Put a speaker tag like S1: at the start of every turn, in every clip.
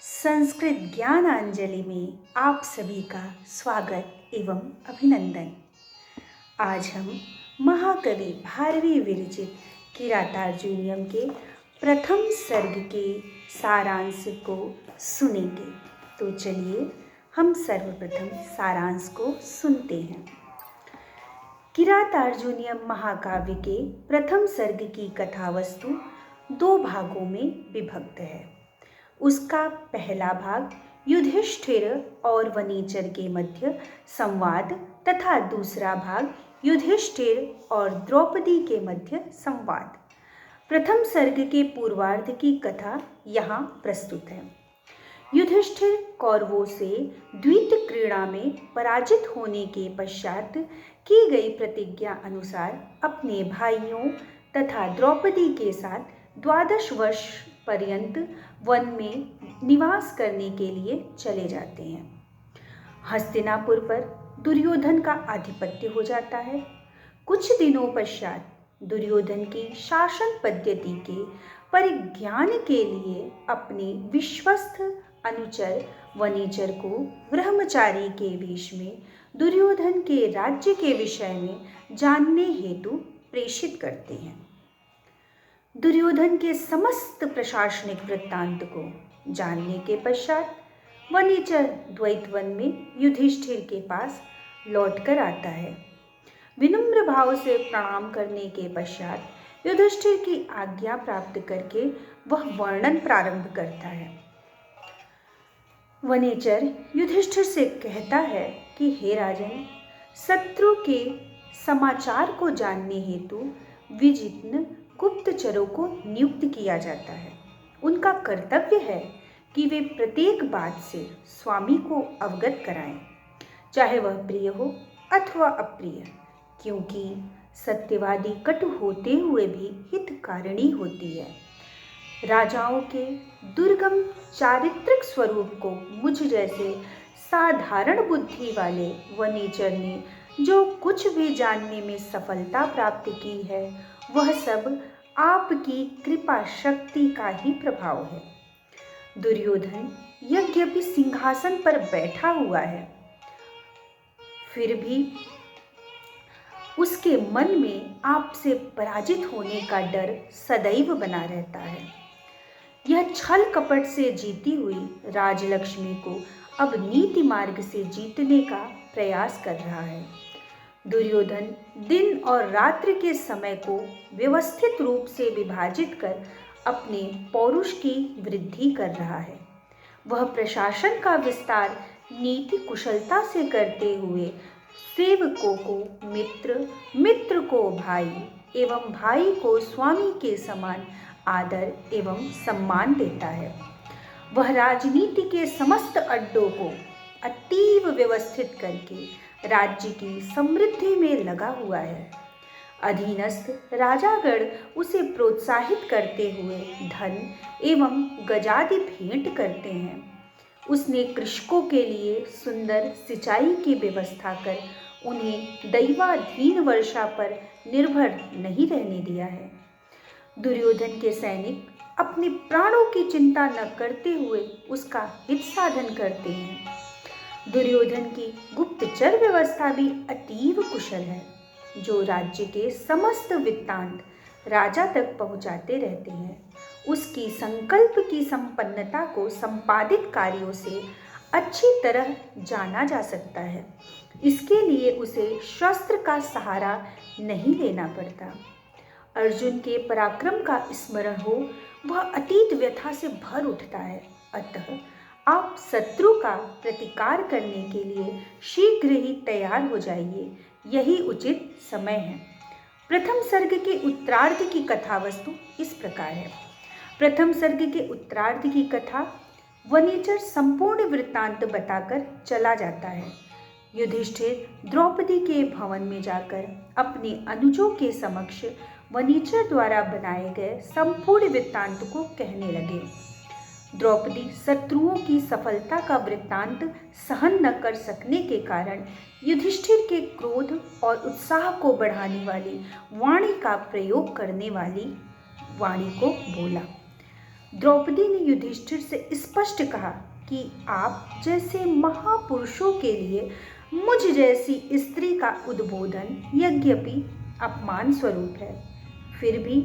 S1: संस्कृत ज्ञानांजलि में आप सभी का स्वागत एवं अभिनंदन। आज हम महाकवि भारवी विरचित किरातार्जुनीयम के प्रथम सर्ग के सारांश को सुनेंगे। तो चलिए हम सर्वप्रथम सारांश को सुनते हैं। किरातार्जुनीयम महाकाव्य के प्रथम सर्ग की कथावस्तु दो भागों में विभक्त है। उसका पहला भाग युधिष्ठिर और वनेचर के मध्य संवाद तथा दूसरा भाग युधिष्ठिर और द्रौपदी के मध्य संवाद। प्रथम सर्ग के पूर्वार्ध की कथा यहाँ प्रस्तुत है। युधिष्ठिर कौरवों से द्वीत क्रीड़ा में पराजित होने के पश्चात की गई प्रतिज्ञा अनुसार अपने भाइयों तथा द्रौपदी के साथ 12 वर्ष पर्यंत वन में निवास करने के लिए चले जाते हैं। हस्तिनापुर पर दुर्योधन का आधिपत्य हो जाता है। कुछ दिनों पश्चात दुर्योधन की शासन पद्धति के परिज्ञान के लिए अपने विश्वस्त अनुचर वनेचर को ब्रह्मचारी के वेश में दुर्योधन के राज्य के विषय में जानने हेतु प्रेषित करते हैं। दुर्योधन के समस्त प्रशासनिक वृत्तांत को जानने के पश्चात वनेचर द्वैतवन में युधिष्ठिर के पास लौटकर आता है। विनम्र भाव से प्रणाम करने के पश्चात युधिष्ठिर की आज्ञा प्राप्त करके वह वर्णन प्रारंभ करता है। वनेचर युधिष्ठिर से कहता है कि हे राजन, शत्रु के समाचार को जानने हेतु विजित्न गुप्तचरों को नियुक्त किया जाता है। उनका कर्तव्य है कि वे प्रत्येक बात से स्वामी को अवगत कराएं, चाहे वह प्रिय हो अथवा अप्रिय, क्योंकि सत्यवादी कटु होते हुए भी हितकारिणी होती है। राजाओं के दुर्गम चारित्रिक स्वरूप को मुझ जैसे साधारण बुद्धि वाले वनेचर ने जो कुछ भी जानने में सफलता प्राप्त की है, वह सब आपकी कृपा शक्ति का ही प्रभाव है। दुर्योधन यद्यपि सिंहासन पर बैठा हुआ है, फिर भी उसके मन में आपसे पराजित होने का डर सदैव बना रहता है। यह छल कपट से जीती हुई राजलक्ष्मी को अब नीति मार्ग से जीतने का प्रयास कर रहा है। दुर्योधन दिन और रात्रि के समय को व्यवस्थित रूप से विभाजित कर अपने पौरुष की वृद्धि कर रहा है। वह प्रशासन का विस्तार नीति कुशलता से करते हुए सेवकों को मित्र, मित्र को भाई एवं भाई को स्वामी के समान आदर एवं सम्मान देता है। वह राजनीति के समस्त अड्डों को अतीव व्यवस्थित करके राज्य की समृद्धि में लगा हुआ है। अधीनस्थ राजागण उसे प्रोत्साहित करते हुए धन एवं गजादि भेंट करते हैं। उसने कृषकों के लिए सुंदर सिंचाई की व्यवस्था कर उन्हें दैवाधीन वर्षा पर निर्भर नहीं रहने दिया है। दुर्योधन के सैनिक अपने प्राणों की चिंता न करते हुए उसका हित साधन करते हैं। दुर्योधन की गुप्तचर व्यवस्था भी अतीव कुशल है, जो राज्य के समस्त वृत्तांत राजा तक पहुंचाते रहते हैं। उसकी संकल्प की संपन्नता को संपादित कार्यों से अच्छी तरह जाना जा सकता है। इसके लिए उसे शस्त्र का सहारा नहीं लेना पड़ता। अर्जुन के पराक्रम का स्मरण हो, वह अतीत व्यथा से भर उठता है। अतः आप शत्रु का प्रतिकार करने के लिए शीघ्र ही तैयार हो जाइए, यही उचित समय है। प्रथम सर्ग के उत्तरार्ध की कथावस्तु इस प्रकार है। प्रथम सर्ग के उत्तरार्ध की कथा वनेचर संपूर्ण वृत्तांत बताकर चला जाता है। युधिष्ठिर द्रौपदी के भवन में जाकर अपने अनुजों के समक्ष वनेचर द्वारा बनाए गए संपूर्ण वृत्तांत को कहने लगे। द्रौपदी शत्रुओं की सफलता का वृत्तांत सहन न कर सकने के कारण युधिष्ठिर के क्रोध और उत्साह को बढ़ाने वाली वाणी का प्रयोग करने वाली वाणी को बोला। द्रौपदी ने युधिष्ठिर से स्पष्ट कहा कि आप जैसे महापुरुषों के लिए मुझ जैसी स्त्री का उद्बोधन यद्यपि अपमान स्वरूप है, फिर भी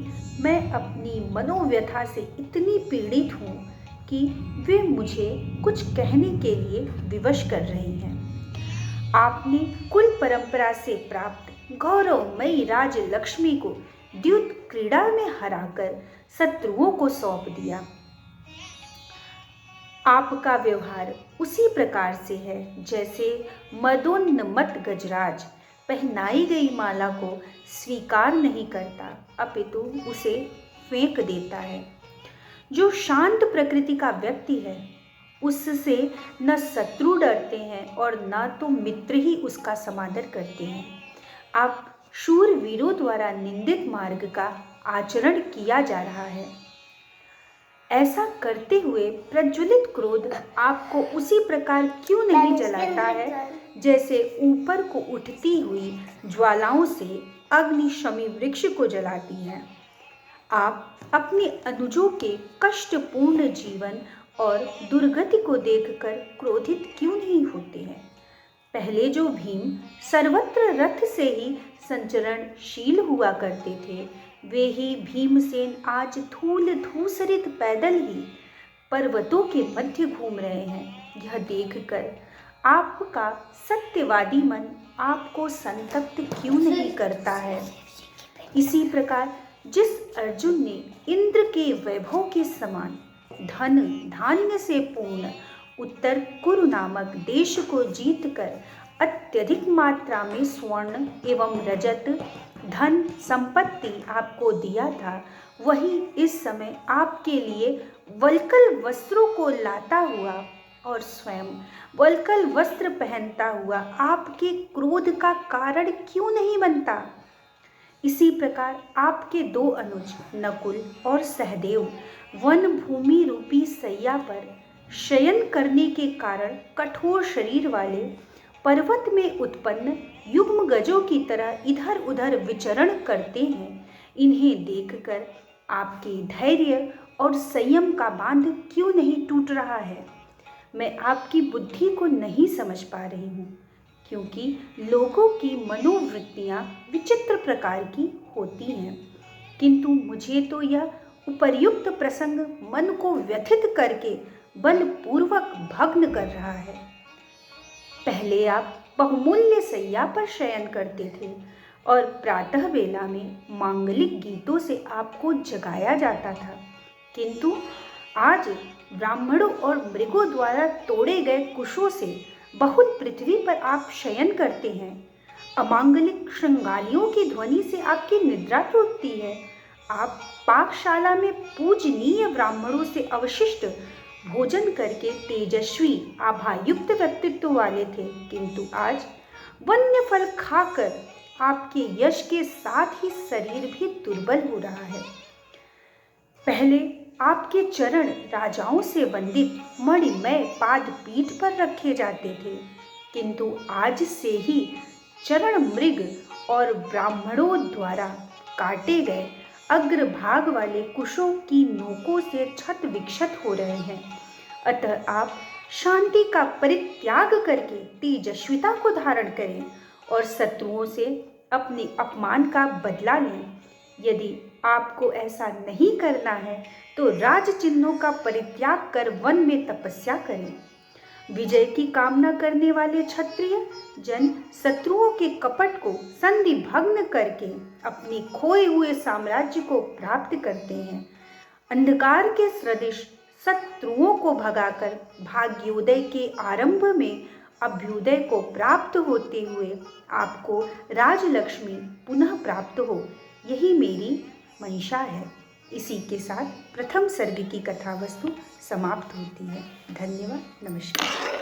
S1: मैं अपनी मनोव्यथा से इतनी पीड़ित हूँ कि वे मुझे कुछ कहने के लिए विवश कर रही हैं। आपने कुल परंपरा से प्राप्त गौरवमयी राजलक्ष्मी को द्यूत क्रीड़ा में हराकर शत्रुओं को सौंप दिया। आपका व्यवहार उसी प्रकार से है जैसे मदोन्मत्त गजराज पहनाई गई माला को स्वीकार नहीं करता अपितु उसे फेंक देता है। जो शांत प्रकृति का व्यक्ति है उससे न शत्रु डरते हैं और न तो मित्र ही उसका समादर करते हैं। आप शूरवीरों द्वारा निंदित मार्ग का आचरण किया जा रहा है। ऐसा करते हुए प्रज्वलित क्रोध आपको उसी प्रकार क्यों नहीं जलाता है जैसे ऊपर को उठती हुई ज्वालाओं से अग्नि शमी वृक्ष को जलाती है। आप अपने अनुजों के कष्टपूर्ण जीवन और दुर्गति को देखकर क्रोधित क्यों नहीं होते हैं? पहले जो भीम सर्वत्र रथ से ही संचरणशील हुआ करते थे, वे ही भीमसेन आज धूल धूसरित पैदल ही पर्वतों के मध्य घूम रहे हैं। यह देखकर आपका सत्यवादी मन आपको संतप्त क्यों नहीं करता है? इसी प्रकार जिस अर्जुन ने इंद्र के वैभव के समान धन धान्य से पूर्ण उत्तर कुरु नामक देश को जीतकर अत्यधिक मात्रा में स्वर्ण एवं रजत धन संपत्ति आपको दिया था, वही इस समय आपके लिए वल्कल वस्त्रों को लाता हुआ और स्वयं वल्कल वस्त्र पहनता हुआ आपके क्रोध का कारण क्यों नहीं बनता? इसी प्रकार आपके दो अनुज नकुल और सहदेव वन भूमि रूपी सैया पर शयन करने के कारण कठोर शरीर वाले पर्वत में उत्पन्न युग्म गजों की तरह इधर उधर विचरण करते हैं। इन्हें देखकर आपके धैर्य और संयम का बांध क्यों नहीं टूट रहा है? मैं आपकी बुद्धि को नहीं समझ पा रही हूँ, क्योंकि लोगों की मनोवृत्तियाँ विचित्र प्रकार की होती हैं, किंतु मुझे तो यह उपर्युक्त प्रसंग मन को व्यथित करके बलपूर्वक भग्न कर रहा है। पहले आप बहुमूल्य सैया पर शयन करते थे और प्रातः बेला में मांगलिक गीतों से आपको जगाया जाता था, किंतु आज ब्राह्मणों और मृगों द्वारा तोड़े गए कुशों से बहुत पृथ्वी पर आप शयन करते हैं। अमांगलिक श्रृंगारियों की ध्वनि से आपकी निद्रा टूटती है। आप पाकशाला में पूजनीय ब्राह्मणों से अवशिष्ट भोजन करके तेजस्वी आभायुक्त व्यक्तित्व वाले थे, किंतु आज वन्य फल खाकर आपके यश के साथ ही शरीर भी दुर्बल हो रहा है। पहले आपके चरण राजाओं से वंदित मणिमय पाद पीठ पर रखे जाते थे, किंतु आज से ही चरण मृग और ब्राह्मणों द्वारा काटे गए अग्रभाग वाले कुशों की नोकों से क्षत विक्षत हो रहे हैं। अतः आप शांति का परित्याग करके तेजस्विता को धारण करें और शत्रुओं से अपने अपमान का बदला लें। यदि आपको ऐसा नहीं करना है तो राज चिन्हों का परित्याग कर वन में तपस्या करें। विजय की कामना करने वाले क्षत्रिय जन शत्रुओं के कपट को संधि भग्न करके अपने खोए हुए साम्राज्य को प्राप्त करते हैं। अंधकार के सदृश शत्रुओं को भगाकर भाग्योदय के आरंभ में अभ्युदय को प्राप्त होते हुए आपको राजलक्ष्मी पुनः प्राप्त हो, यही मेरी मंशा है। इसी के साथ प्रथम सर्ग की कथा वस्तु समाप्त होती है। धन्यवाद, नमस्कार।